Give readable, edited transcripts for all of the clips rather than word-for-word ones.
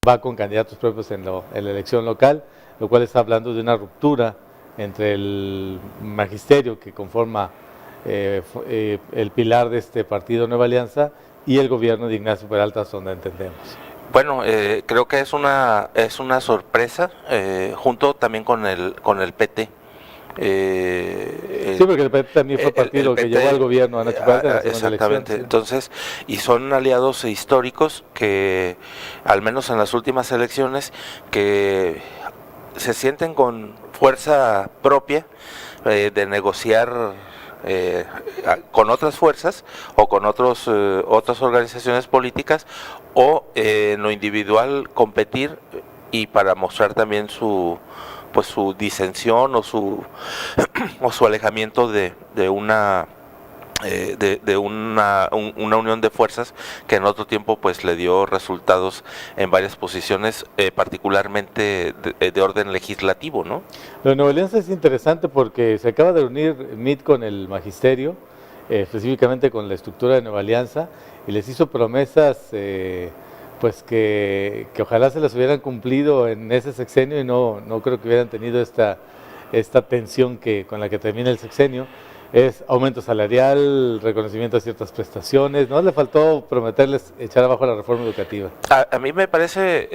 va con candidatos propios en la elección local, lo cual está hablando de una ruptura entre el magisterio que conforma el pilar de este partido Nueva Alianza y el gobierno de Ignacio Peralta, hasta donde entendemos. Bueno, creo que es una sorpresa, junto también con el PT. Sí, porque el PT también fue partido el PT, que llevó al gobierno a Nacho Peralta en la segunda exactamente, elección, sí. Entonces, y son aliados históricos que, al menos en las últimas elecciones, que se sienten con fuerza propia de negociar con otras fuerzas o con otras organizaciones políticas, o en lo individual competir, y para mostrar también su disensión o su alejamiento de una unión de fuerzas que en otro tiempo pues le dio resultados en varias posiciones, particularmente de orden legislativo, ¿no? Lo de Nueva Alianza es interesante porque se acaba de unir MIT con el magisterio, específicamente con la estructura de Nueva Alianza, y les hizo promesas pues que ojalá se las hubieran cumplido en ese sexenio, y no creo que hubieran tenido esta tensión con la que termina el sexenio. Es aumento salarial, reconocimiento de ciertas prestaciones. No le faltó prometerles echar abajo la reforma educativa. A mí me parece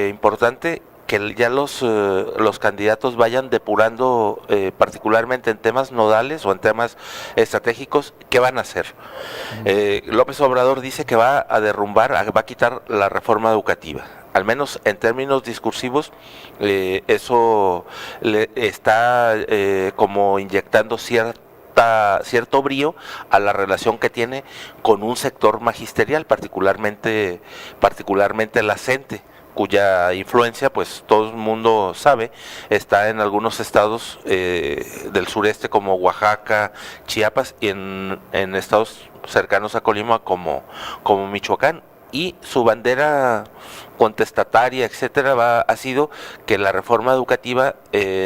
importante que ya los candidatos vayan depurando, particularmente en temas nodales o en temas estratégicos, qué van a hacer. López Obrador dice que va a derrumbar, va a quitar la reforma educativa. Al menos en términos discursivos, eso le está como inyectando cierto brío a la relación que tiene con un sector magisterial, particularmente la CENTE, cuya influencia, pues todo el mundo sabe, está en algunos estados del sureste como Oaxaca, Chiapas, y en estados cercanos a Colima como Michoacán. Y su bandera contestataria, etcétera, ha sido que la reforma educativa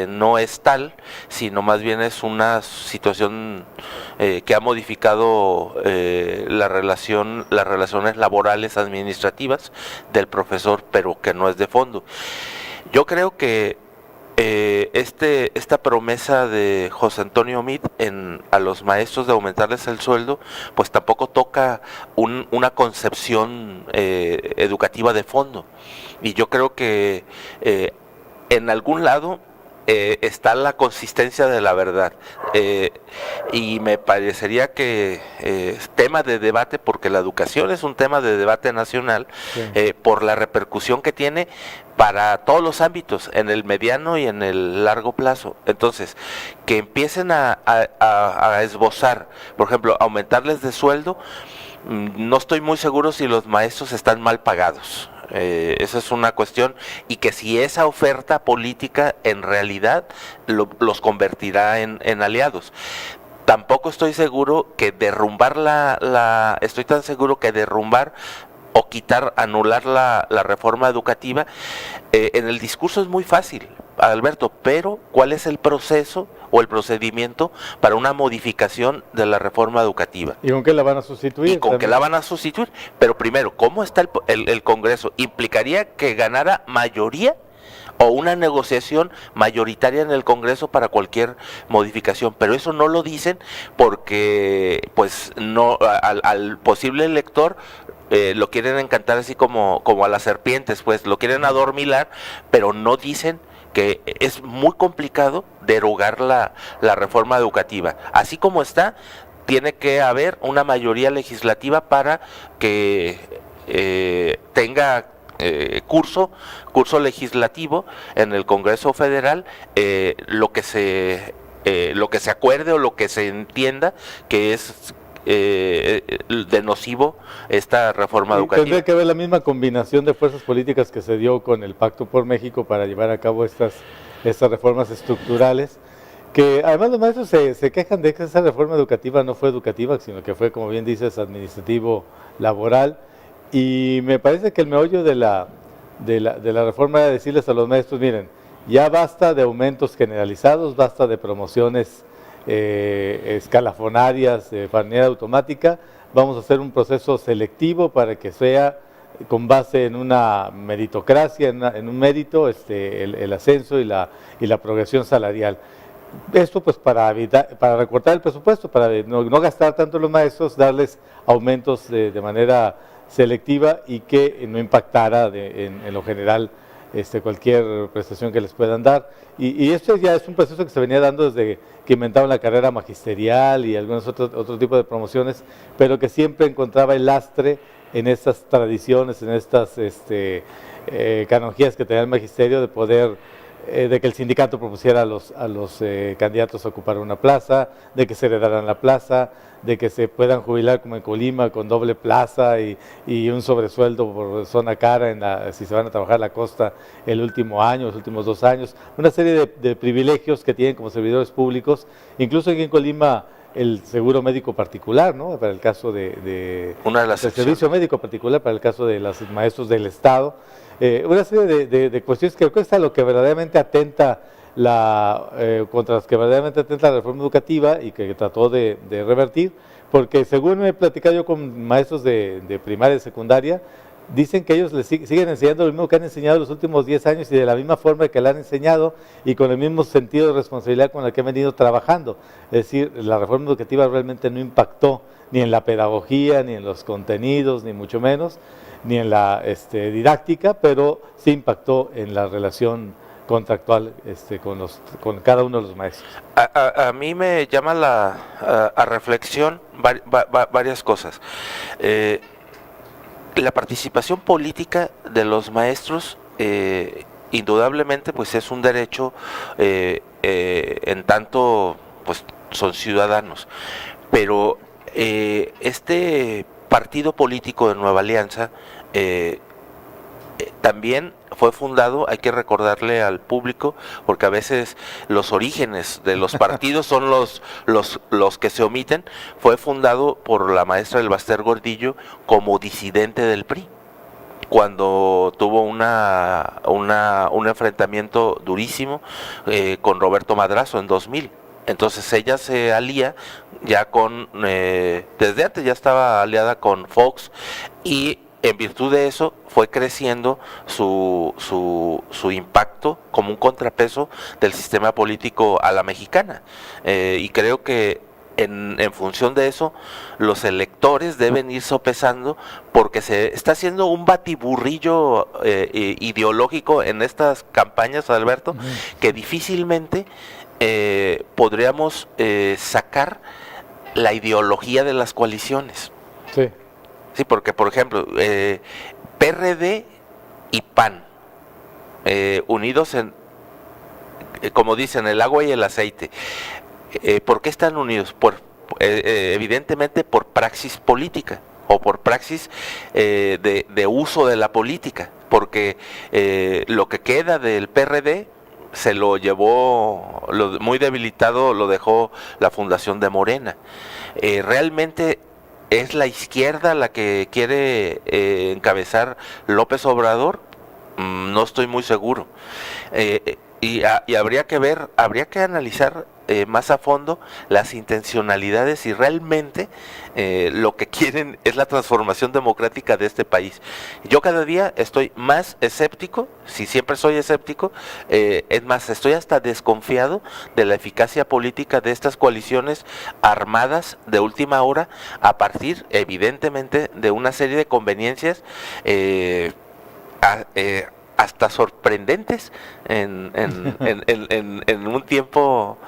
no es tal, sino más bien es una situación que ha modificado las relaciones laborales administrativas del profesor, pero que no es de fondo. Yo creo que esta promesa de José Antonio Meade a los maestros de aumentarles el sueldo, pues tampoco toca una concepción educativa de fondo. Y yo creo que en algún lado está la consistencia de la verdad, y me parecería que es tema de debate, porque la educación es un tema de debate nacional, sí, por la repercusión que tiene para todos los ámbitos, en el mediano y en el largo plazo. Entonces, que empiecen a esbozar, por ejemplo, aumentarles de sueldo, no estoy muy seguro si los maestros están mal pagados. Esa es una cuestión, y que si esa oferta política en realidad los convertirá en aliados. Tampoco estoy seguro que derrumbar estoy tan seguro que derrumbar o anular la reforma educativa, en el discurso es muy fácil, Alberto, pero ¿cuál es el proceso o el procedimiento para una modificación de la reforma educativa? ¿Y con qué la van a sustituir? ¿Y con qué la van a sustituir? Pero primero, ¿cómo está el Congreso? ¿Implicaría que ganara mayoría o una negociación mayoritaria en el Congreso para cualquier modificación? Pero eso no lo dicen porque pues no al posible elector lo quieren encantar así como a las serpientes, pues lo quieren adormilar, pero no dicen que es muy complicado derogar la reforma educativa. Así como está, tiene que haber una mayoría legislativa para que tenga curso legislativo en el Congreso Federal, lo que se acuerde o lo que se entienda que es de nocivo esta reforma educativa. Tendría que haber la misma combinación de fuerzas políticas que se dio con el Pacto por México para llevar a cabo estas reformas estructurales, que además los maestros se quejan de que esa reforma educativa no fue educativa, sino que fue, como bien dices, administrativo, laboral, y me parece que el meollo de la reforma era decirles a los maestros: miren, ya basta de aumentos generalizados, basta de promociones escalafonarias de manera automática, vamos a hacer un proceso selectivo para que sea con base en una meritocracia, en un mérito, el ascenso y la progresión salarial. Esto pues para recortar el presupuesto, para no gastar tanto en los maestros, darles aumentos de manera selectiva y que no impactara en lo general cualquier prestación que les puedan dar. Y esto ya es un proceso que se venía dando desde que inventaron la carrera magisterial y algunos otro tipo de promociones, pero que siempre encontraba el lastre en estas tradiciones, en estas canonjías que tenía el magisterio de poder, de que el sindicato propusiera a los candidatos a ocupar una plaza, de que se heredaran la plaza, de que se puedan jubilar como en Colima con doble plaza y un sobresueldo por zona cara si se van a trabajar la costa el último año, los últimos 2 años, una serie de privilegios que tienen como servidores públicos, incluso aquí en Colima el seguro médico particular, ¿no? Para el caso del servicio médico particular, para el caso de los maestros del Estado, una serie de cuestiones que creo que es a lo que verdaderamente atenta contra las que verdaderamente atenta la reforma educativa y que trató de revertir, porque según me he platicado yo con maestros de primaria y secundaria, dicen que ellos les siguen enseñando lo mismo que han enseñado los últimos 10 años y de la misma forma que la han enseñado y con el mismo sentido de responsabilidad con el que han venido trabajando. Es decir, la reforma educativa realmente no impactó ni en la pedagogía, ni en los contenidos, ni mucho menos, ni en la didáctica, pero sí impactó en la relación contractual con cada uno de los maestros. A mí me llama a reflexión varias cosas. La participación política de los maestros indudablemente pues es un derecho en tanto pues son ciudadanos, pero este partido político de Nueva Alianza también fue fundado, hay que recordarle al público, porque a veces los orígenes de los partidos son los que se omiten. Fue fundado por la maestra del Baster Gordillo como disidente del PRI, cuando tuvo un enfrentamiento durísimo con Roberto Madrazo en 2000. Entonces ella se alía ya desde antes ya estaba aliada con Fox, y en virtud de eso fue creciendo su impacto como un contrapeso del sistema político a la mexicana. Y creo que en función de eso, los electores deben ir sopesando, porque se está haciendo un batiburrillo ideológico en estas campañas, Alberto, que difícilmente podríamos sacar la ideología de las coaliciones. Sí. Sí, porque por ejemplo, PRD y PAN, unidos como dicen, el agua y el aceite. ¿Por qué están unidos? Evidentemente por praxis política, o por praxis de uso de la política, porque lo que queda del PRD se lo llevó, muy debilitado lo dejó la fundación de Morena. Realmente ¿es la izquierda la que quiere encabezar López Obrador? No estoy muy seguro. Y habría que analizar más a fondo las intencionalidades, y realmente lo que quieren es la transformación democrática de este país. Yo cada día estoy más escéptico, si siempre soy escéptico, es más, estoy hasta desconfiado de la eficacia política de estas coaliciones armadas de última hora, a partir evidentemente de una serie de conveniencias hasta sorprendentes en un tiempo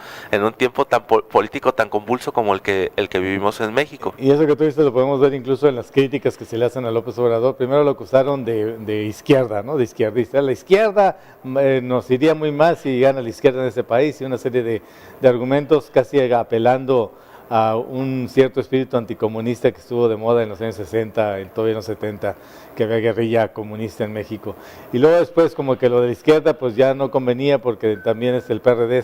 tan político tan convulso como el que vivimos en México. Y eso que tú dices lo podemos ver incluso en las críticas que se le hacen a López Obrador. Primero lo acusaron de izquierda, ¿no? De izquierdista. La izquierda nos iría muy mal si gana la izquierda en este país, y una serie de argumentos casi apelando a un cierto espíritu anticomunista que estuvo de moda en los años 60, todavía en los 70, que había guerrilla comunista en México. Y luego después como que lo de la izquierda pues ya no convenía, porque también el PRD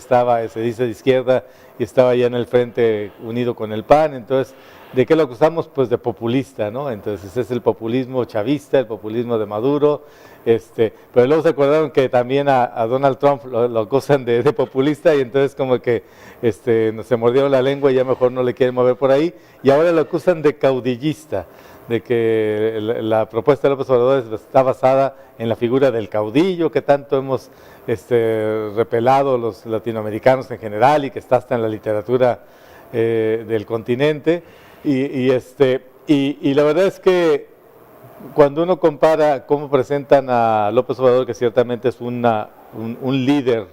se dice de izquierda y estaba ya en el frente unido con el PAN, entonces ¿De qué lo acusamos? Pues de populista, ¿no? Entonces es el populismo chavista, el populismo de Maduro, pero luego se acordaron que también a Donald Trump lo acusan de populista y entonces como que se mordieron la lengua y ya mejor no le quieren mover por ahí, y ahora lo acusan de caudillista, de que la propuesta de López Obrador está basada en la figura del caudillo que tanto hemos repelado los latinoamericanos en general y que está hasta en la literatura del continente, y la verdad es que cuando uno compara cómo presentan a López Obrador, que ciertamente es un líder,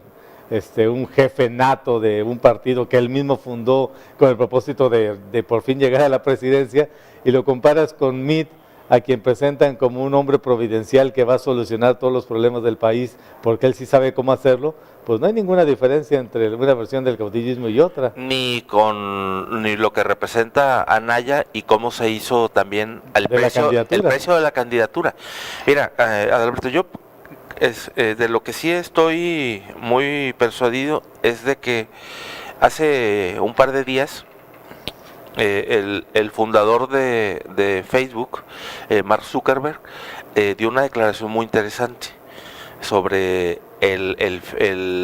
un jefe nato de un partido que él mismo fundó con el propósito de por fin llegar a la presidencia, y lo comparas con Mitt, a quien presentan como un hombre providencial que va a solucionar todos los problemas del país, porque él sí sabe cómo hacerlo, pues no hay ninguna diferencia entre una versión del caudillismo y otra. Ni lo que representa Anaya y cómo se hizo también el precio de la candidatura. Mira, Adalberto, yo de lo que sí estoy muy persuadido es de que hace un par de días el fundador de Facebook, Mark Zuckerberg, dio una declaración muy interesante sobre el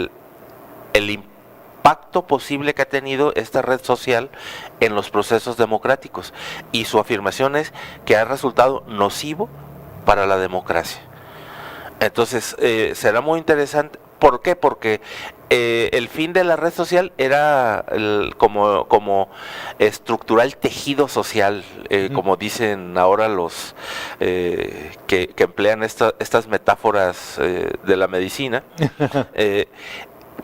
impacto posible que ha tenido esta red social en los procesos democráticos, y su afirmación es que ha resultado nocivo para la democracia. Entonces será muy interesante. ¿Por qué? Porque el fin de la red social era como estructurar el tejido social, como dicen ahora los que emplean estas metáforas de la medicina,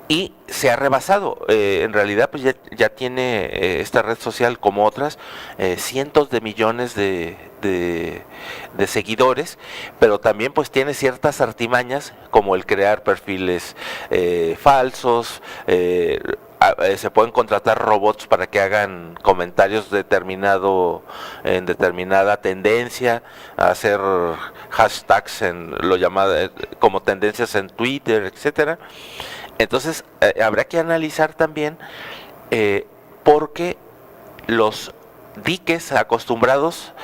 y se ha rebasado. En realidad pues ya tiene esta red social, como otras, cientos de millones de seguidores, pero también pues tiene ciertas artimañas como el crear perfiles falsos. Se pueden contratar robots para que hagan comentarios en determinada tendencia, hacer hashtags como tendencias en Twitter, etcétera. Entonces habrá que analizar también porque los diques acostumbrados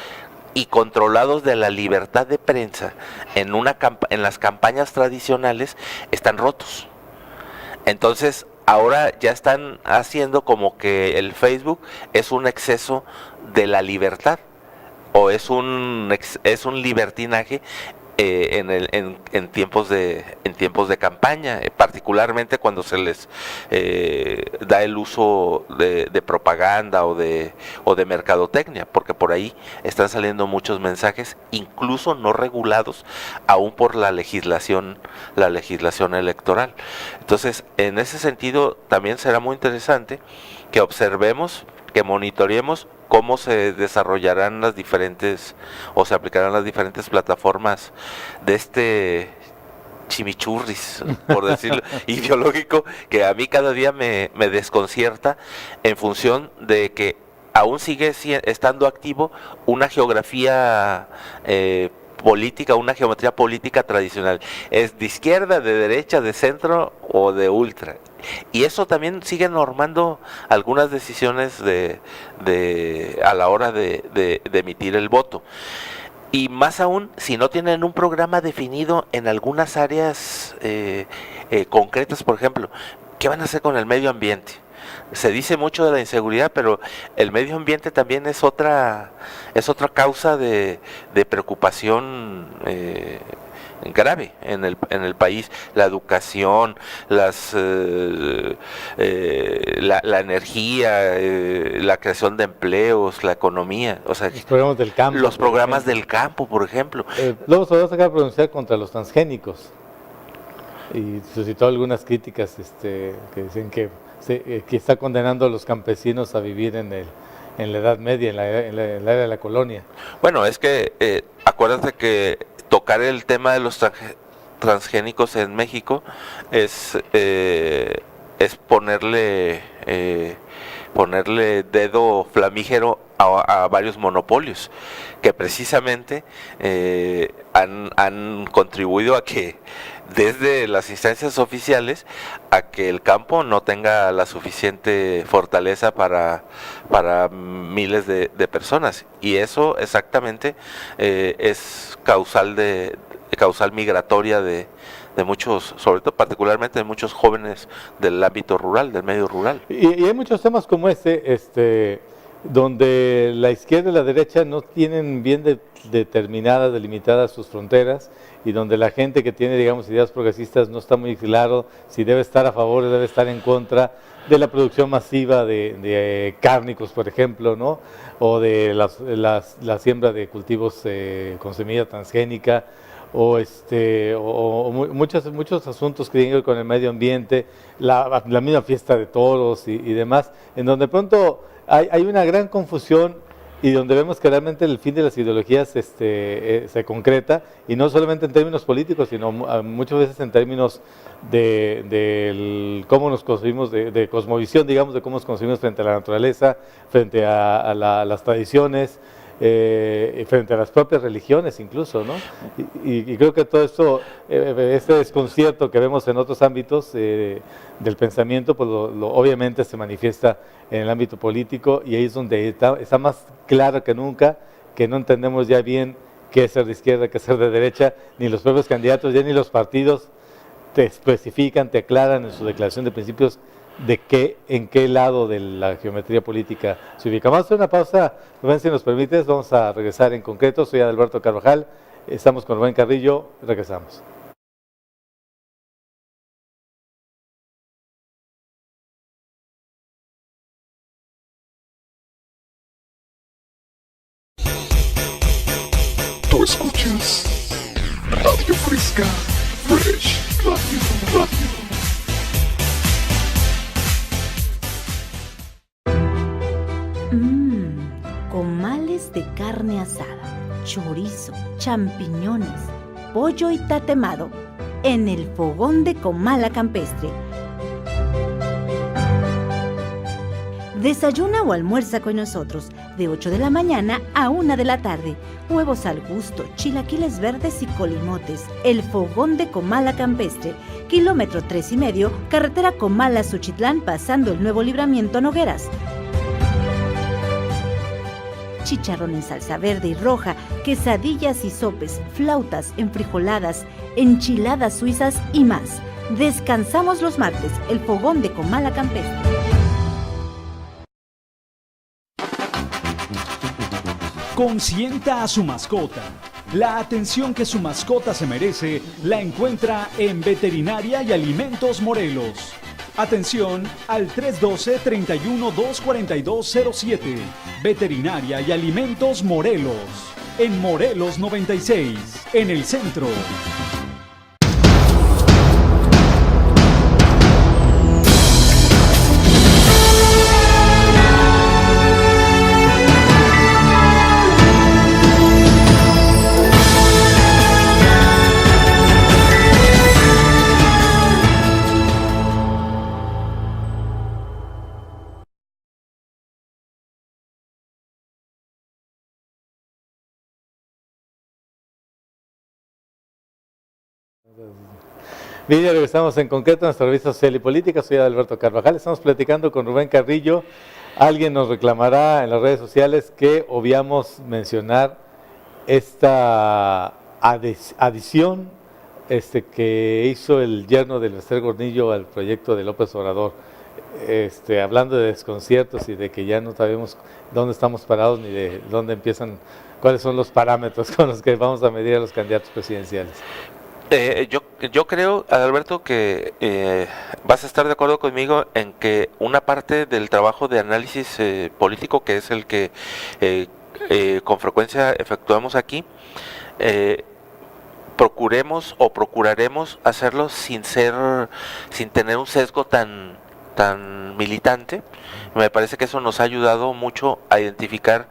y controlados de la libertad de prensa en las campañas tradicionales están rotos. Entonces ahora ya están haciendo como que el Facebook es un exceso de la libertad, o es un libertinaje en tiempos de campaña, particularmente cuando se les da el uso de propaganda o de mercadotecnia, porque por ahí están saliendo muchos mensajes, incluso no regulados aún por la legislación electoral. Entonces, en ese sentido, también será muy interesante que observemos, que monitoreemos cómo se desarrollarán las diferentes o se aplicarán las diferentes plataformas de chimichurris, por decirlo, ideológico, que a mí cada día me desconcierta, en función de que aún sigue estando activo una geografía política, una geometría política tradicional. Es de izquierda, de derecha, de centro o de ultra. Y eso también sigue normando algunas decisiones a la hora de emitir el voto. Y más aún, si no tienen un programa definido en algunas áreas concretas, por ejemplo, ¿qué van a hacer con el medio ambiente? Se dice mucho de la inseguridad, pero el medio ambiente también es otra causa de preocupación grave en el país. La educación, la energía, la creación de empleos, la economía, o sea, los programas del campo, por ejemplo. Luego se va a sacar a pronunciar contra los transgénicos y suscitó algunas críticas que dicen que está condenando a los campesinos a vivir en la Edad Media, en la era de la colonia. Bueno, es que acuérdate que tocar el tema de los transgénicos en México es ponerle dedo flamígero a varios monopolios que precisamente han contribuido a que desde las instancias oficiales a que el campo no tenga la suficiente fortaleza para miles de personas, y eso exactamente es causal migratoria de muchos, sobre todo particularmente de muchos jóvenes del ámbito rural, del medio rural. Y hay muchos temas como donde la izquierda y la derecha no tienen bien determinadas, delimitadas sus fronteras, y donde la gente que tiene, digamos, ideas progresistas no está muy claro si debe estar a favor o debe estar en contra de la producción masiva de cárnicos, por ejemplo, ¿no? O de la siembra de cultivos con semilla transgénica, o muchos asuntos que tienen que ver con el medio ambiente, la misma fiesta de toros y demás, en donde pronto hay una gran confusión, y donde vemos que realmente el fin de las ideologías se concreta, y no solamente en términos políticos, sino muchas veces en términos de cómo nos concebimos, de cosmovisión, digamos, de cómo nos concebimos frente a la naturaleza, frente a las tradiciones, frente a las propias religiones incluso, ¿no? Y creo que todo esto, este desconcierto que vemos en otros ámbitos del pensamiento, pues obviamente se manifiesta en el ámbito político, y ahí es donde está más claro que nunca que no entendemos ya bien qué es ser de izquierda, qué es ser de derecha, ni los propios candidatos, ya ni los partidos te especifican, te aclaran en su declaración de principios en qué lado de la geometría política se ubica. Vamos a hacer una pausa, Rubén, si nos permites, vamos a regresar en concreto. Soy Adalberto Carvajal, estamos con Rubén Carrillo, regresamos. Tú escuchas Radio Fresca, Fresh Radio. Comales de carne asada, chorizo, champiñones, pollo y tatemado en el fogón de Comala Campestre. Desayuna o almuerza con nosotros de 8 de la mañana a 1 de la tarde. Huevos al gusto, chilaquiles verdes y colimotes. El fogón de Comala Campestre, kilómetro 3,5, carretera Comala-Suchitlán, pasando el nuevo libramiento Nogueras. Chicharrón en salsa verde y roja, quesadillas y sopes, flautas, enfrijoladas, enchiladas suizas y más. Descansamos los martes, el fogón de Comala Campestre. Consienta a su mascota. La atención que su mascota se merece la encuentra en Veterinaria y Alimentos Morelos. Atención al 312-31-24207. Veterinaria y Alimentos Morelos. En Morelos 96, en el centro. Bien, ya regresamos en concreto a nuestra revista Social y Política. Soy Adalberto Carvajal, estamos platicando con Rubén Carrillo. Alguien nos reclamará en las redes sociales que obviamos mencionar esta adición que hizo el yerno del Bester Gordillo al proyecto de López Obrador, hablando de desconciertos y de que ya no sabemos dónde estamos parados ni de dónde empiezan, cuáles son los parámetros con los que vamos a medir a los candidatos presidenciales. Yo creo, Adalberto, que vas a estar de acuerdo conmigo en que una parte del trabajo de análisis político, que es el que con frecuencia efectuamos aquí, procuraremos hacerlo sin tener un sesgo tan militante. Me parece que eso nos ha ayudado mucho a identificar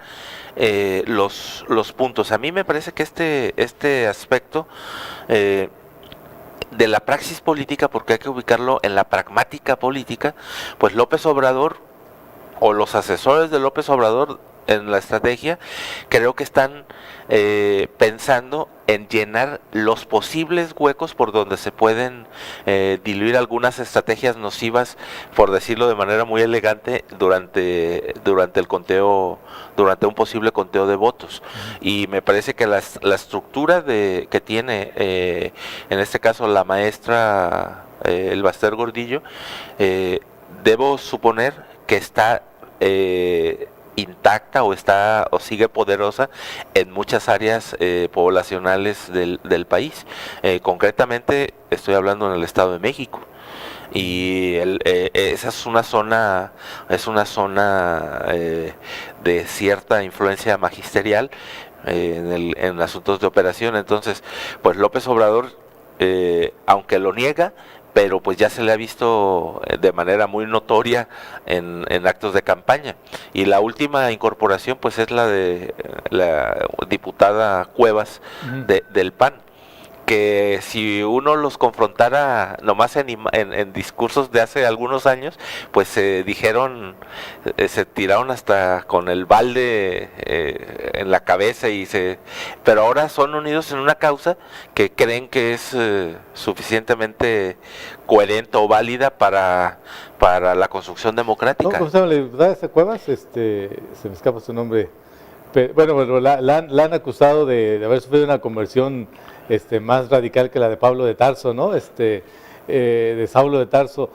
los puntos. A mí me parece que este aspecto de la praxis política, porque hay que ubicarlo en la pragmática política, pues López Obrador o los asesores de López Obrador en la estrategia, creo que están pensando en llenar los posibles huecos por donde se pueden diluir algunas estrategias nocivas, por decirlo de manera muy elegante, durante el conteo, durante un posible conteo de votos. Y me parece que la estructura que tiene, en este caso la maestra el Baster Gordillo, debo suponer que está intacta o sigue poderosa en muchas áreas poblacionales del país. Concretamente estoy hablando en el Estado de México. Y esa es una zona de cierta influencia magisterial en asuntos de operación. Entonces, pues López Obrador, aunque lo niega, pero pues ya se le ha visto de manera muy notoria en actos de campaña. Y la última incorporación pues es la de la diputada Cuevas del PAN, que si uno los confrontara nomás en discursos de hace algunos años, pues se tiraron hasta con el balde en la cabeza, pero ahora son unidos en una causa que creen que es suficientemente coherente o válida para la construcción democrática. ¿Cómo se llama la diputada esa Cuevas? Se me escapa su nombre. Pero, bueno, la han acusado de haber sufrido una conversión más radical que la de Pablo de Tarso, ¿no? De Saulo de Tarso,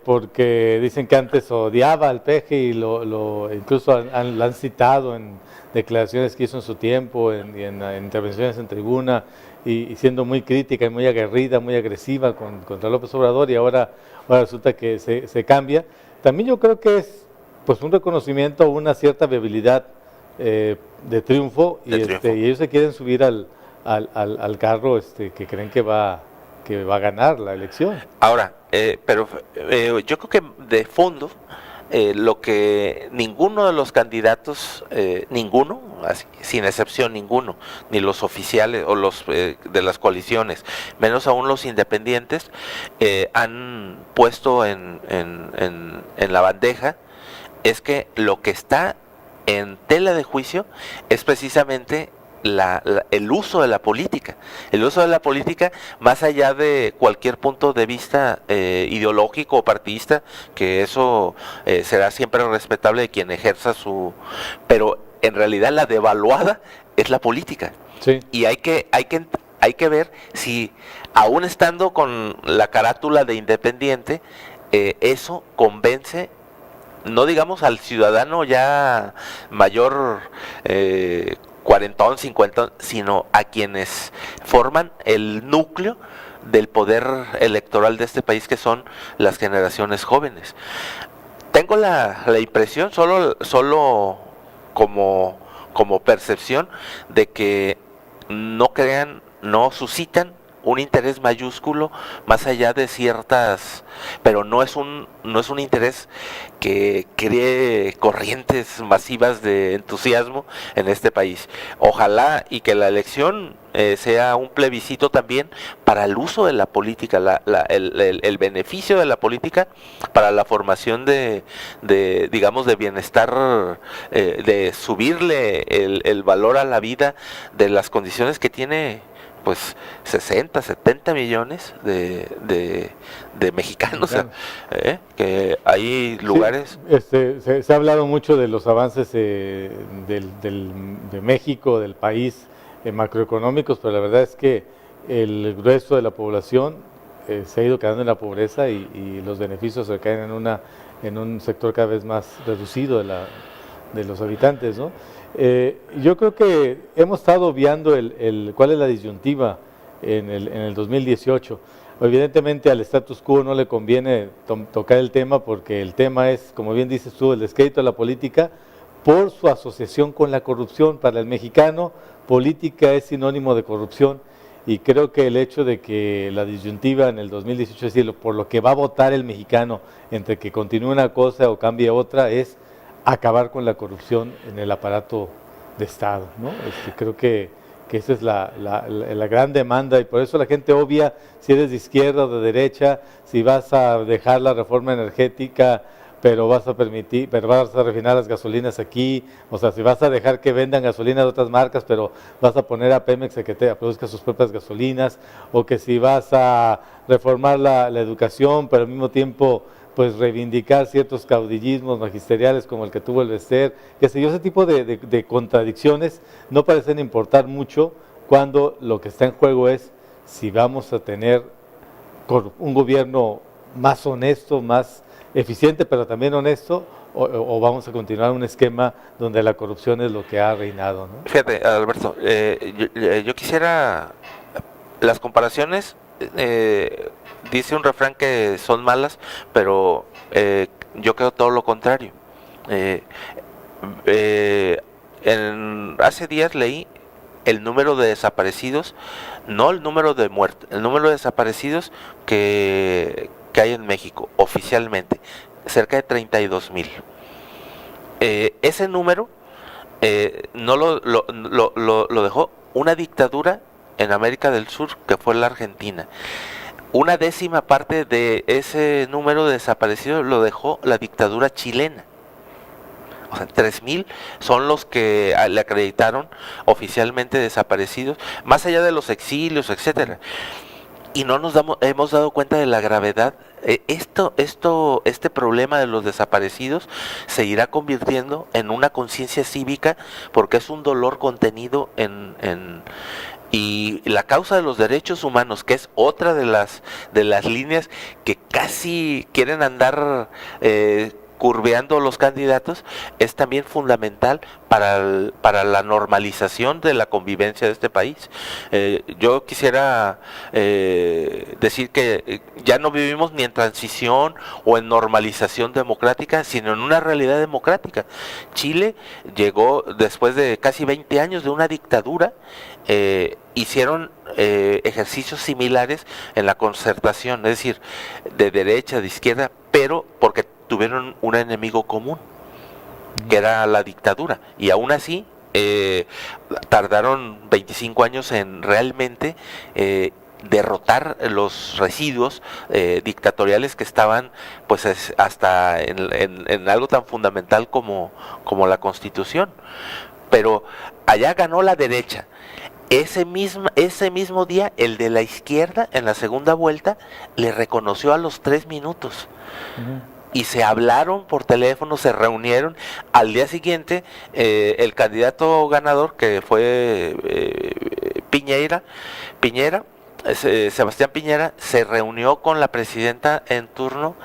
porque dicen que antes odiaba al peje y incluso la han citado en declaraciones que hizo en su tiempo, en intervenciones en tribuna, y siendo muy crítica y muy aguerrida, muy agresiva contra López Obrador, y ahora resulta que se cambia. También yo creo que es pues un reconocimiento, una cierta viabilidad de triunfo, y ellos se quieren subir al carro que creen que va a ganar la elección. Ahora, pero yo creo que de fondo lo que ninguno de los candidatos, ninguno, sin excepción ninguno, ni los oficiales o los de las coaliciones, menos aún los independientes, han puesto en la bandeja, es que lo que está en tela de juicio es precisamente el uso de la política. El uso de la política, más allá de cualquier punto de vista ideológico o partidista, que eso será siempre respetable de quien ejerza pero en realidad la devaluada es la política. Sí. Y hay que ver si, aún estando con la carátula de independiente, eso convence, no digamos al ciudadano ya mayor, cuarentón, cincuentón, sino a quienes forman el núcleo del poder electoral de este país, que son las generaciones jóvenes. Tengo la impresión, solo como percepción, de que no suscitan un interés mayúsculo más allá de ciertas, pero no es un interés que cree corrientes masivas de entusiasmo en este país. Ojalá y que la elección sea un plebiscito también para el uso de la política, el beneficio de la política para la formación de digamos, de bienestar, de subirle el valor a la vida, de las condiciones que tiene pues 60, 70 millones de mexicanos, que hay lugares. Sí, se ha hablado mucho de los avances de México, del país, macroeconómicos, pero la verdad es que el grueso de la población se ha ido quedando en la pobreza, y los beneficios se caen en un sector cada vez más reducido de los habitantes, ¿no? Yo creo que hemos estado obviando cuál es la disyuntiva en el 2018. Evidentemente al status quo no le conviene tocar el tema, porque el tema es, como bien dices tú, el descrédito a la política por su asociación con la corrupción. Para el mexicano, política es sinónimo de corrupción, y creo que el hecho de que la disyuntiva en el 2018, es decir, por lo que va a votar el mexicano entre que continúe una cosa o cambie otra, es acabar con la corrupción en el aparato de Estado, ¿no? Creo que esa es la gran demanda, y por eso la gente obvia si eres de izquierda o de derecha, si vas a dejar la reforma energética pero vas a refinar las gasolinas aquí, o sea, si vas a dejar que vendan gasolina de otras marcas, pero vas a poner a Pemex a que te produzca sus propias gasolinas, o que si vas a reformar la educación, pero al mismo tiempo pues reivindicar ciertos caudillismos magisteriales como el que tuvo el Bester, qué sé yo, ese tipo de contradicciones no parecen importar mucho cuando lo que está en juego es si vamos a tener un gobierno más honesto, más eficiente, pero también honesto, o vamos a continuar un esquema donde la corrupción es lo que ha reinado, ¿no? Fíjate, Alberto, yo quisiera las comparaciones. Dice un refrán que son malas, pero yo creo todo lo contrario. Hace días leí el número de desaparecidos, no el número de muertos, el número de desaparecidos que hay en México oficialmente, cerca de 32,000. Ese número no lo dejó una dictadura en América del Sur, que fue la Argentina. Una décima parte de ese número de desaparecidos lo dejó la dictadura chilena. O sea, 3,000 son los que le acreditaron oficialmente desaparecidos, más allá de los exilios, etcétera. Y no hemos dado cuenta de la gravedad. Este problema de los desaparecidos se irá convirtiendo en una conciencia cívica, porque es un dolor contenido y la causa de los derechos humanos, que es otra de las líneas que casi quieren andar curveando los candidatos, es también fundamental para la normalización de la convivencia de este país. Yo quisiera decir que ya no vivimos ni en transición o en normalización democrática, sino en una realidad democrática. Chile llegó después de casi 20 años de una dictadura. Hicieron ejercicios similares en la concertación, es decir, de derecha, de izquierda, pero porque tuvieron un enemigo común, que era la dictadura, y aún así tardaron 25 años en realmente derrotar los residuos dictatoriales que estaban pues hasta en algo tan fundamental como la Constitución. Pero allá ganó la derecha. Ese mismo día, el de la izquierda, en la segunda vuelta, le reconoció a los 3 minutos. Y se hablaron por teléfono, se reunieron. Al día siguiente, el candidato ganador, que fue Sebastián Piñera, se reunió con la presidenta en turno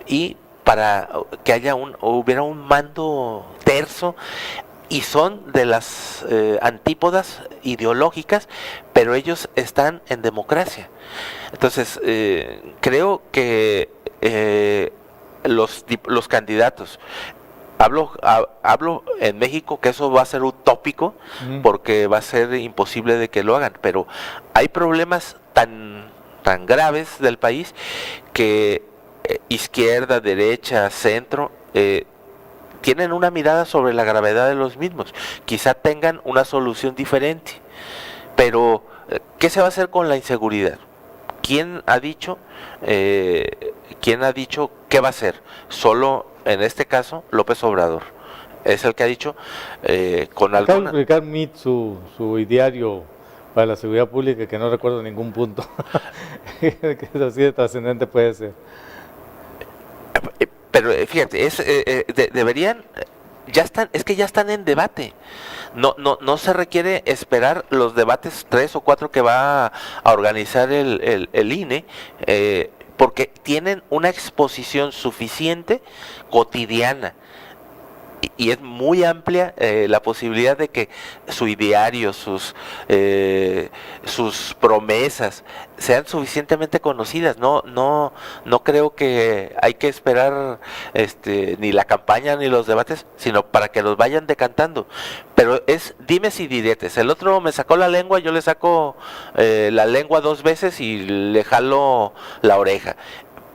y para que hubiera un mando terso. Y son de las antípodas ideológicas, pero ellos están en democracia. Entonces, creo que los candidatos, hablo en México, que eso va a ser utópico, porque va a ser imposible de que lo hagan, pero hay problemas tan graves del país que izquierda, derecha, centro, tienen una mirada sobre la gravedad de los mismos. Quizá tengan una solución diferente, pero ¿qué se va a hacer con la inseguridad? ¿Quién ha dicho qué va a hacer? Solo en este caso López Obrador es el que ha dicho con alguna... Acaba de publicar MIT su ideario para la seguridad pública, que no recuerdo ningún punto. Que así de trascendente puede ser. Pero fíjate, deberían, ya están en debate. No se requiere esperar los debates 3 o 4 que va a organizar el INE, porque tienen una exposición suficiente cotidiana. Y es muy amplia la posibilidad de que su ideario, sus promesas sean suficientemente conocidas. No creo que hay que esperar ni la campaña ni los debates, sino para que los vayan decantando. Pero es dimes y diretes. El otro me sacó la lengua, yo le saco la lengua 2 veces y le jalo la oreja.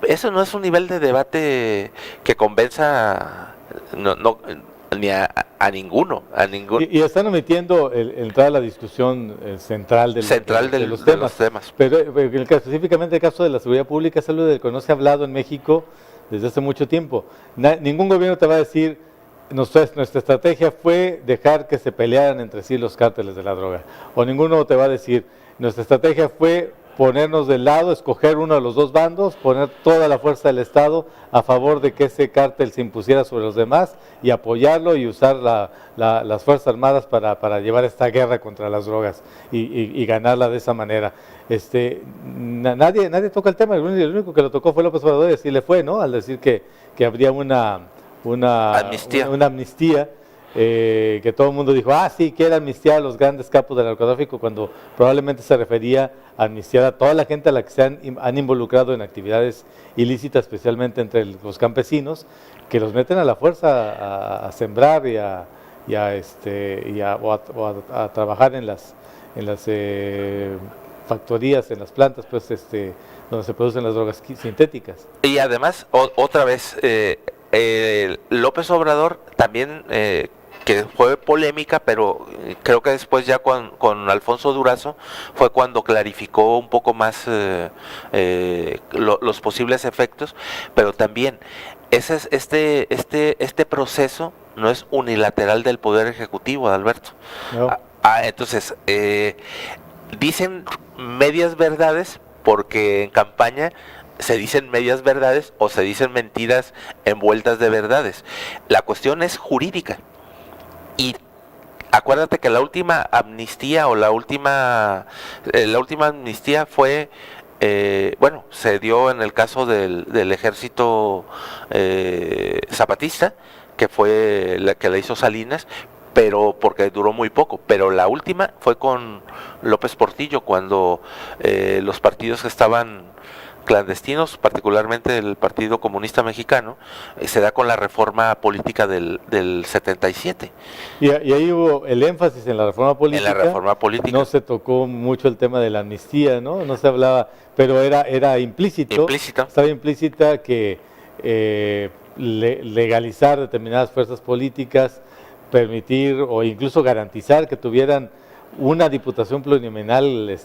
Eso no es un nivel de debate que convenza ni a ninguno. Y están omitiendo entrar a la discusión central de los temas. Pero específicamente el caso de la seguridad pública es algo del que no se ha hablado en México desde hace mucho tiempo. Ningún gobierno te va a decir, nuestra estrategia fue dejar que se pelearan entre sí los cárteles de la droga. O ninguno te va a decir, nuestra estrategia fue ponernos del lado, escoger uno de los dos bandos, poner toda la fuerza del Estado a favor de que ese cártel se impusiera sobre los demás y apoyarlo y usar las Fuerzas Armadas para llevar esta guerra contra las drogas y ganarla de esa manera. Nadie toca el tema, el único que lo tocó fue López Obrador y así le fue, ¿no? Al decir que habría una amnistía. Que todo el mundo dijo, sí, quiere amnistiar a los grandes capos del narcotráfico, cuando probablemente se refería a amnistiar a toda la gente a la que se han involucrado en actividades ilícitas, especialmente entre los campesinos, que los meten a la fuerza a sembrar o a trabajar en las factorías, en las plantas, pues, donde se producen las drogas sintéticas. Y además, otra vez, López Obrador también, que fue polémica, pero creo que después ya con Alfonso Durazo fue cuando clarificó un poco más los posibles efectos, pero también este proceso no es unilateral del Poder Ejecutivo, Alberto. No. Entonces, dicen medias verdades porque en campaña se dicen medias verdades o se dicen mentiras envueltas de verdades. La cuestión es jurídica. Y acuérdate que la última amnistía fue, se dio en el caso del ejército zapatista, que fue la que la hizo Salinas, pero porque duró muy poco. Pero la última fue con López Portillo, cuando los partidos que estaban clandestinos, particularmente el Partido Comunista Mexicano, se da con la reforma política del 77. Y ahí hubo el énfasis en la reforma política. En la reforma política. No se tocó mucho el tema de la amnistía, ¿no? No se hablaba, pero era implícito. Estaba implícita que legalizar determinadas fuerzas políticas, permitir o incluso garantizar que tuvieran una diputación plurinominal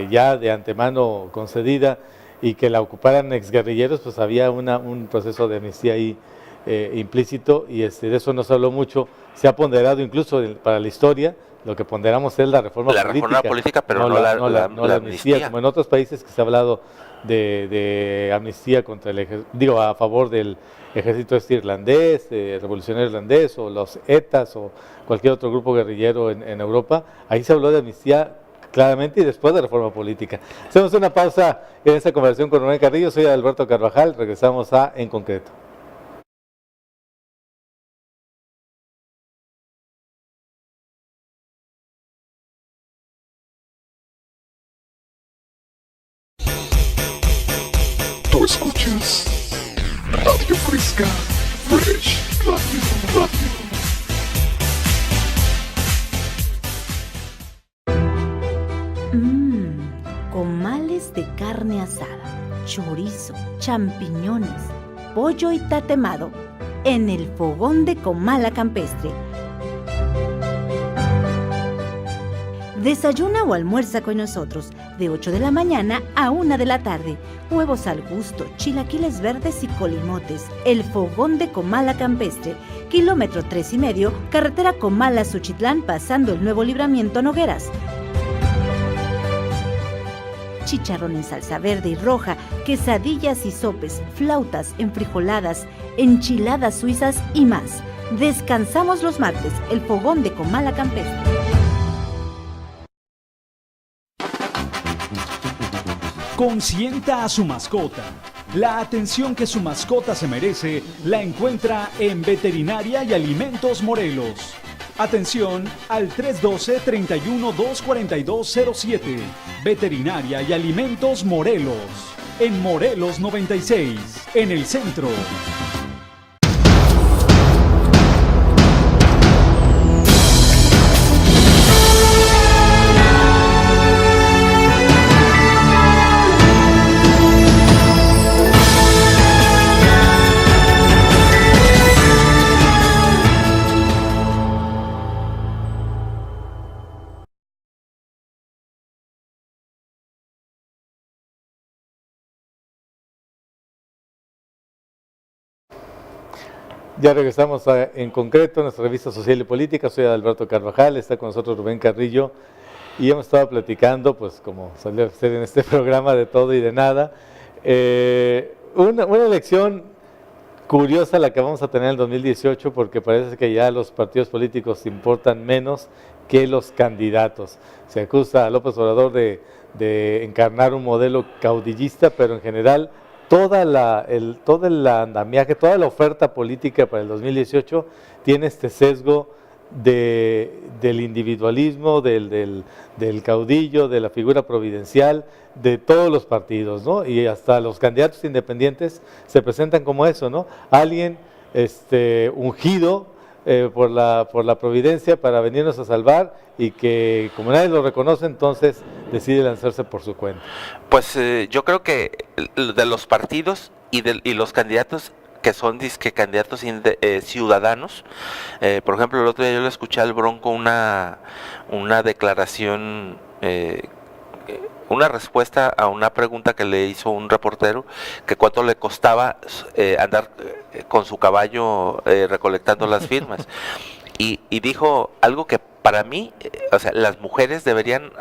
ya de antemano concedida y que la ocuparan exguerrilleros, pues había un proceso de amnistía ahí implícito, y de eso no se habló mucho. Se ha ponderado incluso para la historia, lo que ponderamos es la reforma política, pero no la amnistía. Como en otros países que se ha hablado de amnistía contra a favor del ejército irlandés, revolucionario irlandés, o los ETAs, o cualquier otro grupo guerrillero en Europa. Ahí se habló de amnistía claramente, y después de reforma política. Hacemos una pausa en esta conversación con Rubén Carrillo. Soy Alberto Carvajal, regresamos a En Concreto. Tú escuchas Radio Fresca, Fresh Radio. Comales de carne asada, chorizo, champiñones, pollo y tatemado en el fogón de Comala Campestre. Desayuna o almuerza con nosotros de 8 de la mañana a 1 de la tarde. Huevos al gusto, chilaquiles verdes y colimotes. El fogón de Comala Campestre. Kilómetro 3,5, carretera Comala-Suchitlán, pasando el nuevo libramiento Nogueras. Chicharrón en salsa verde y roja, quesadillas y sopes, flautas, enfrijoladas, enchiladas suizas y más. Descansamos los martes, el fogón de Comala Campestre. Consienta a su mascota. La atención que su mascota se merece la encuentra en Veterinaria y Alimentos Morelos. Atención al 312-31-24207. Veterinaria y Alimentos Morelos. En Morelos 96, en el centro. Ya regresamos en concreto a nuestra revista Social y Política. Soy Alberto Carvajal, está con nosotros Rubén Carrillo y hemos estado platicando, pues como salió ser en este programa, de todo y de nada. Una elección curiosa la que vamos a tener en el 2018, porque parece que ya los partidos políticos importan menos que los candidatos. Se acusa a López Obrador de encarnar un modelo caudillista, pero en general todo el andamiaje, toda la oferta política para el 2018 tiene este sesgo del individualismo, del caudillo, de la figura providencial, de todos los partidos, ¿no? Y hasta los candidatos independientes se presentan como eso, ¿no? Alguien ungido por la providencia para venirnos a salvar, y que como nadie lo reconoce, entonces decide lanzarse por su cuenta. Pues yo creo que de los partidos y los candidatos que son disque candidatos ciudadanos, por ejemplo, el otro día yo le escuché al Bronco una declaración, una respuesta a una pregunta que le hizo un reportero, que cuánto le costaba andar con su caballo recolectando las firmas, y dijo algo que para mí, o sea, las mujeres deberían,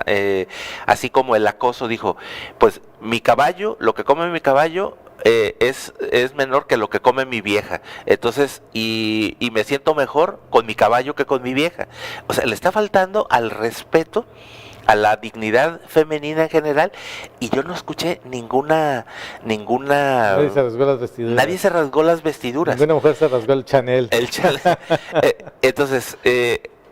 así como el acoso, dijo, pues mi caballo, lo que come mi caballo es menor que lo que come mi vieja, entonces, y me siento mejor con mi caballo que con mi vieja. O sea, le está faltando al respeto a la dignidad femenina en general, y yo no escuché ninguna Nadie se rasgó las vestiduras. Nadie se rasgó las vestiduras. Ninguna mujer se rasgó el Chanel. Entonces,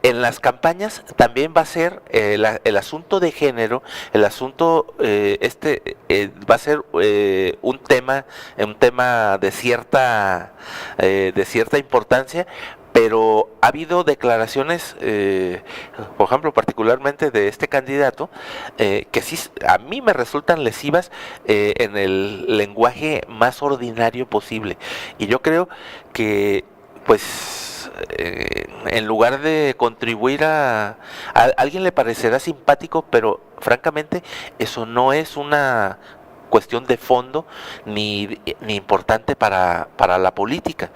en las campañas también va a ser el asunto de género, el asunto va a ser un tema de cierta importancia. Pero ha habido declaraciones, por ejemplo, particularmente de este candidato, que sí a mí me resultan lesivas en el lenguaje más ordinario posible. Y yo creo que, pues, en lugar de contribuir a alguien le parecerá simpático, pero francamente eso no es una cuestión de fondo ni importante para la política.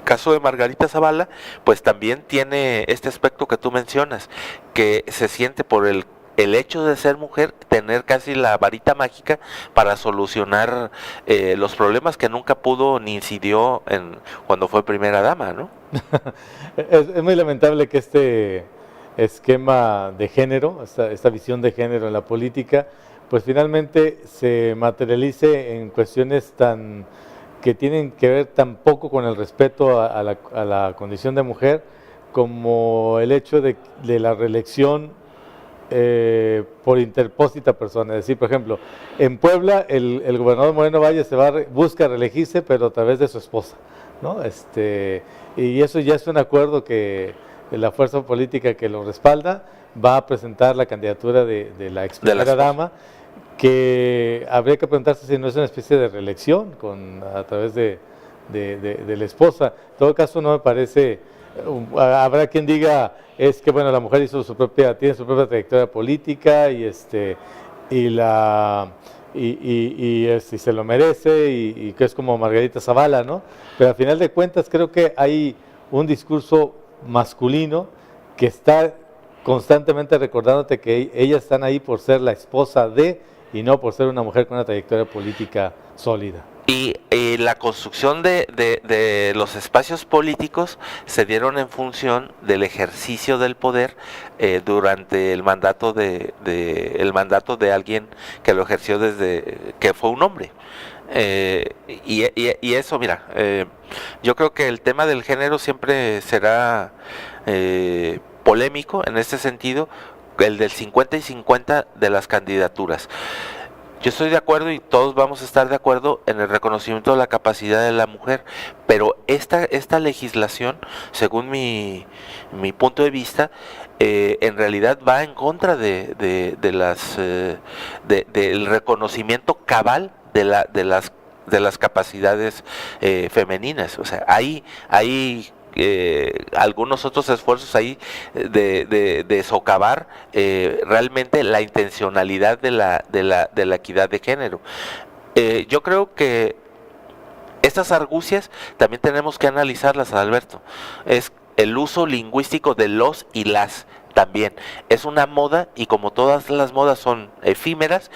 Caso de Margarita Zavala, pues también tiene este aspecto que tú mencionas, que se siente por el hecho de ser mujer, tener casi la varita mágica para solucionar los problemas que nunca pudo ni incidió cuando fue primera dama, ¿no? Es muy lamentable que este esquema de género, esta visión de género en la política, pues finalmente se materialice en cuestiones que tienen que ver tan poco con el respeto a la condición de mujer, como el hecho de la reelección por interpósita persona. Es decir, por ejemplo, en Puebla el gobernador Moreno Valle busca reelegirse, pero a través de su esposa, ¿no? Y eso ya es un acuerdo que la fuerza política que lo respalda va a presentar la candidatura de la ex primera dama, que habría que preguntarse si no es una especie de reelección a través de la esposa. En todo caso, no me parece, habrá quien diga, es que bueno, la mujer tiene su propia trayectoria política y se lo merece, y que es como Margarita Zavala, ¿no? Pero al final de cuentas creo que hay un discurso masculino que está constantemente recordándote que ellas están ahí por ser la esposa y no por ser una mujer con una trayectoria política sólida. Y la construcción de los espacios políticos se dieron en función del ejercicio del poder durante el mandato de alguien que lo ejerció desde que fue un hombre. Y eso, mira, yo creo que el tema del género siempre será polémico en este sentido, el del 50 y 50 de las candidaturas. Yo estoy de acuerdo y todos vamos a estar de acuerdo en el reconocimiento de la capacidad de la mujer, pero esta legislación, según mi punto de vista, en realidad va en contra del reconocimiento cabal de las capacidades femeninas. O sea, hay algunos otros esfuerzos ahí de socavar realmente la intencionalidad de la equidad de género. Yo creo que Estas argucias también tenemos que analizarlas, Alberto. Es el uso lingüístico de los y las también. Es una moda y como todas las modas son efímeras,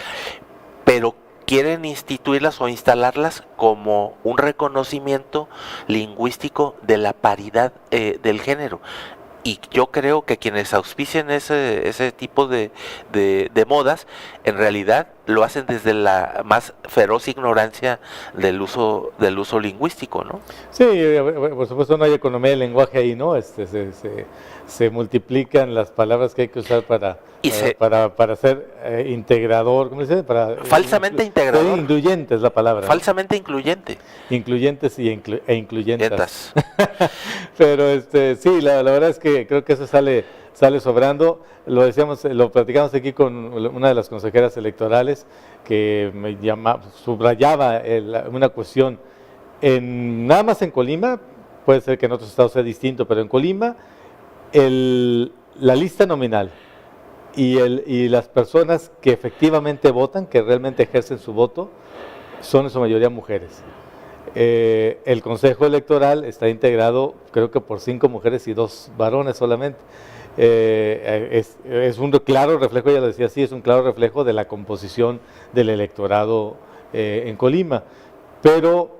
pero quieren instituirlas o instalarlas como un reconocimiento lingüístico de la paridad del género. Y yo creo que quienes auspician ese tipo de modas, en realidad lo hacen desde la más feroz ignorancia del uso lingüístico, ¿no? Sí, por supuesto no hay economía del lenguaje ahí, ¿no? Se multiplican las palabras que hay que usar para ser integrador, ¿cómo se dice? Falsamente integrador. Incluyente es la palabra. Falsamente incluyente. Incluyentes e incluyentas. Pero sí, la verdad es que creo que eso sale sobrando. Lo decíamos, lo platicamos aquí con una de las consejeras electorales que subrayaba una cuestión nada más en Colima, puede ser que en otros estados sea distinto, pero en Colima la lista nominal y las personas que efectivamente votan, que realmente ejercen su voto, son en su mayoría mujeres. El Consejo Electoral está integrado creo que por 5 mujeres y 2 varones solamente. Es un claro reflejo, ya lo decía así, es un claro reflejo de la composición del electorado en Colima, pero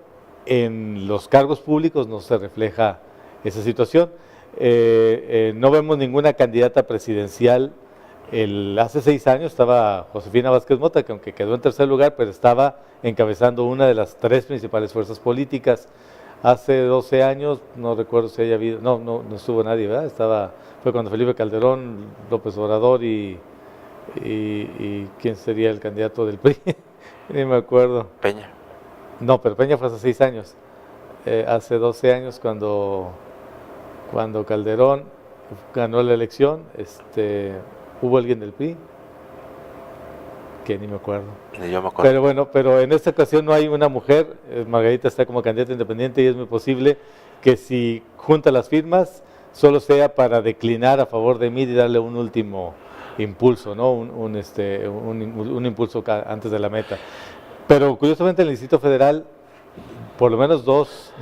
en los cargos públicos no se refleja esa situación. No vemos ninguna candidata presidencial. Hace 6 años estaba Josefina Vázquez Mota, que aunque quedó en tercer lugar, pero estaba encabezando una de las 3 principales fuerzas políticas. Hace 12 años, no recuerdo si haya habido, no estuvo nadie, ¿verdad? Fue cuando Felipe Calderón, López Obrador y ¿quién sería el candidato del PRI? Ni me acuerdo. Peña. No, pero Peña fue hace 6 años. Hace 12 años cuando Calderón ganó la elección, hubo alguien del PRI, que ni me acuerdo. Ni yo me acuerdo. Pero bueno, en esta ocasión no hay una mujer. Margarita está como candidata independiente y es muy posible que si junta las firmas, solo sea para declinar a favor de mí y darle un último impulso, ¿no? Un impulso antes de la meta. Pero curiosamente en el Distrito Federal, por lo menos dos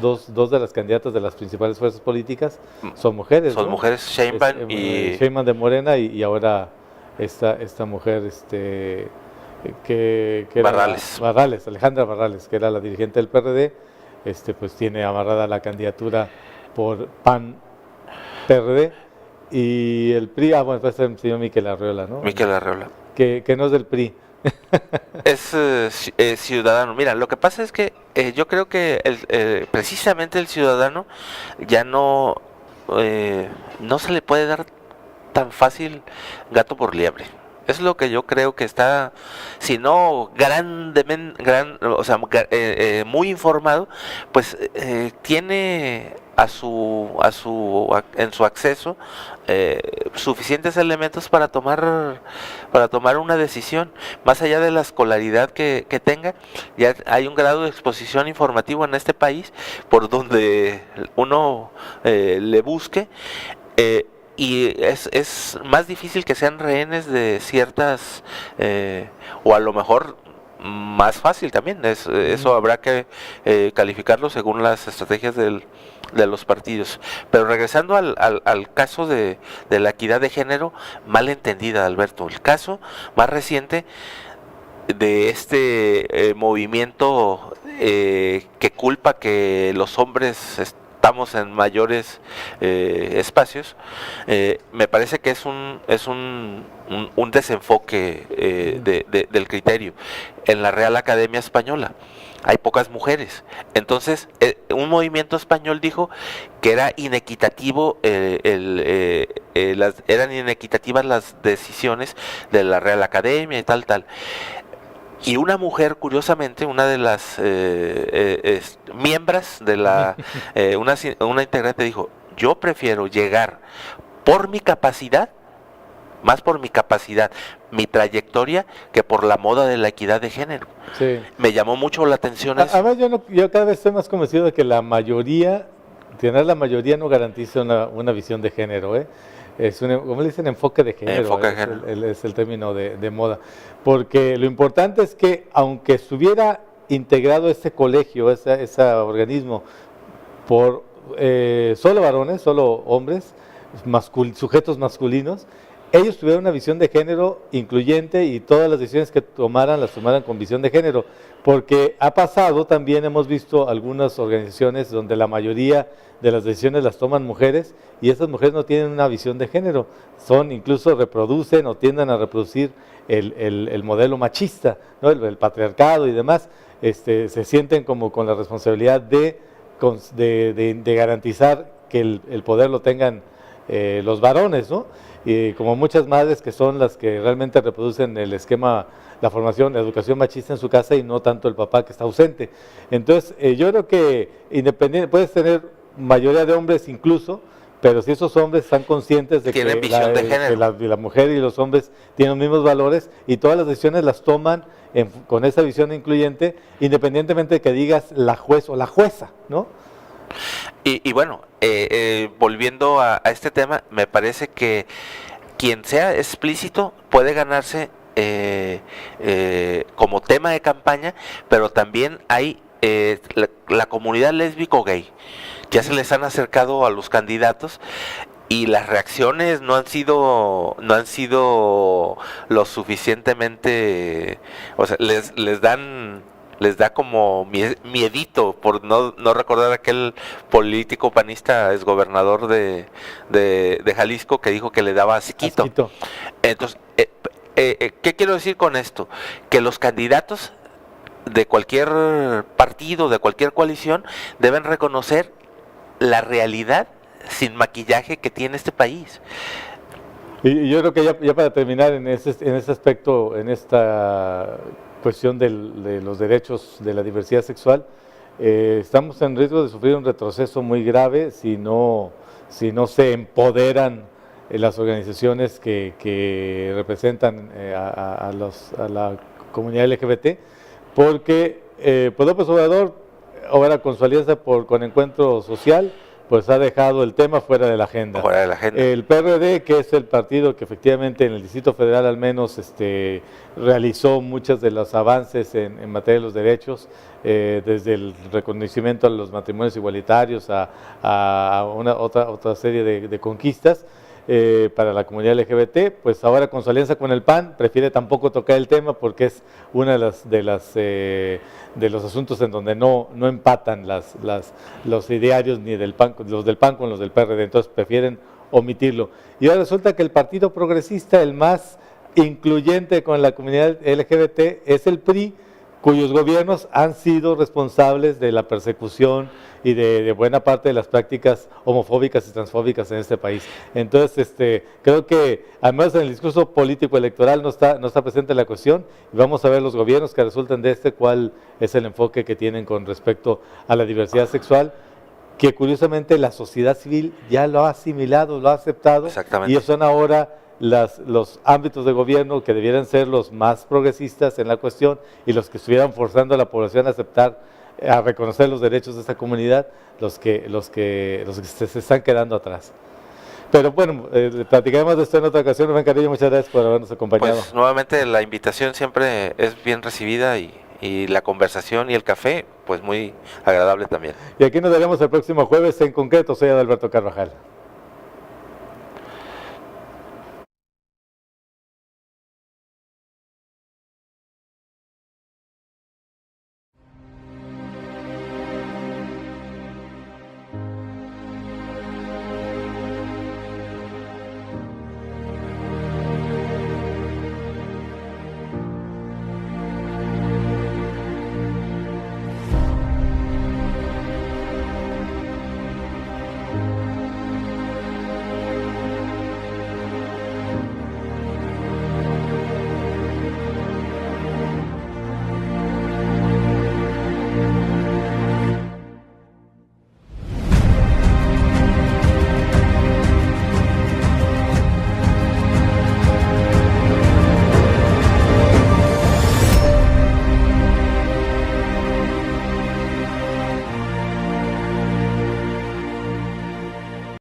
de las candidatas de las principales fuerzas políticas son mujeres. Son, ¿no? Mujeres, Sheinbaum Sheinbaum de Morena y ahora esta mujer que era Barrales, Alejandra Barrales, que era la dirigente del PRD, pues tiene amarrada la candidatura por PAN-PRD, y el PRI, bueno, pues el señor Miquel Arriola, ¿no? Miquel Arriola. Que no es del PRI. Es ciudadano. Mira, lo que pasa es que yo creo que precisamente el ciudadano ya no se le puede dar tan fácil gato por liebre. Es lo que yo creo que está, si no muy informado, pues tiene en su acceso suficientes elementos para tomar una decisión. Más allá de la escolaridad que tenga, ya hay un grado de exposición informativa en este país por donde uno le busque. Y es más difícil que sean rehenes de ciertas, o a lo mejor más fácil también, eso habrá que calificarlo según las estrategias de los partidos. Pero regresando al caso de la equidad de género, mal entendida, Alberto, el caso más reciente de este movimiento que culpa que los hombres estamos en mayores espacios, me parece que es un desenfoque del criterio. En la Real Academia Española hay pocas mujeres, entonces un movimiento español dijo que era inequitativo, eran inequitativas las decisiones de la Real Academia y tal. Y una mujer, curiosamente, una de las miembros de una integrante dijo: yo prefiero llegar por mi capacidad, mi trayectoria, que por la moda de la equidad de género. Sí. Me llamó mucho la atención eso. Además, yo cada vez estoy más convencido de que tener la mayoría no garantiza una visión de género, Es como le dicen, enfoque de género. Es el término de moda. Porque lo importante es que, aunque estuviera integrado este colegio, ese organismo, por solo varones, solo hombres, sujetos masculinos, ellos tuvieron una visión de género incluyente y todas las decisiones que tomaran las tomaran con visión de género, porque ha pasado, también hemos visto algunas organizaciones donde la mayoría de las decisiones las toman mujeres y esas mujeres no tienen una visión de género, incluso reproducen o tienden a reproducir el modelo machista, ¿no? el patriarcado y demás, se sienten como con la responsabilidad de garantizar que el poder lo tengan los varones, ¿no? Y como muchas madres que son las que realmente reproducen el esquema, la formación, la educación machista en su casa y no tanto el papá que está ausente. Entonces, yo creo que independiente, puedes tener mayoría de hombres incluso, pero si esos hombres están conscientes de que la mujer y los hombres tienen los mismos valores y todas las decisiones las toman con esa visión incluyente, independientemente de que digas la juez o la jueza, ¿no? Y bueno, volviendo a este tema, me parece que quien sea explícito puede ganarse como tema de campaña, pero también hay la comunidad lésbico-gay. Ya se les han acercado a los candidatos y las reacciones no han sido lo suficientemente, o sea, les da como miedito por no recordar aquel político panista, exgobernador de Jalisco, que dijo que le daba asquito. Entonces, ¿qué quiero decir con esto? Que los candidatos de cualquier partido, de cualquier coalición, deben reconocer la realidad sin maquillaje que tiene este país. Y yo creo que ya para terminar en ese aspecto, en esta cuestión de los derechos de la diversidad sexual, estamos en riesgo de sufrir un retroceso muy grave si no se empoderan las organizaciones que representan a la comunidad LGBT, porque pues López Obrador, ahora con su alianza con Encuentro Social, pues ha dejado el tema fuera de la agenda. El PRD, que es el partido que efectivamente en el Distrito Federal al menos realizó muchos de los avances en materia de los derechos, desde el reconocimiento a los matrimonios igualitarios a otra serie de conquistas para la comunidad LGBT, pues ahora con su alianza con el PAN prefiere tampoco tocar el tema porque es una de los asuntos en donde no empatan los idearios ni los del PAN con los del PRD, entonces prefieren omitirlo. Y ahora resulta que el Partido Progresista, el más incluyente con la comunidad LGBT, es el PRI, cuyos gobiernos han sido responsables de la persecución y de buena parte de las prácticas homofóbicas y transfóbicas en este país. Entonces, creo que, además en el discurso político electoral no está presente la cuestión, y vamos a ver los gobiernos que resultan de cuál es el enfoque que tienen con respecto a la diversidad sexual, que curiosamente la sociedad civil ya lo ha asimilado, lo ha aceptado, y son ahora los ámbitos de gobierno que debieran ser los más progresistas en la cuestión y los que estuvieran forzando a la población a reconocer los derechos de esta comunidad, los que se están quedando atrás. Pero bueno, platicaremos de esto en otra ocasión. Rubén Carrillo, muchas gracias por habernos acompañado. Pues nuevamente la invitación siempre es bien recibida y la conversación y el café, pues muy agradable también. Y aquí nos veremos el próximo jueves en concreto. Soy Adalberto Carvajal.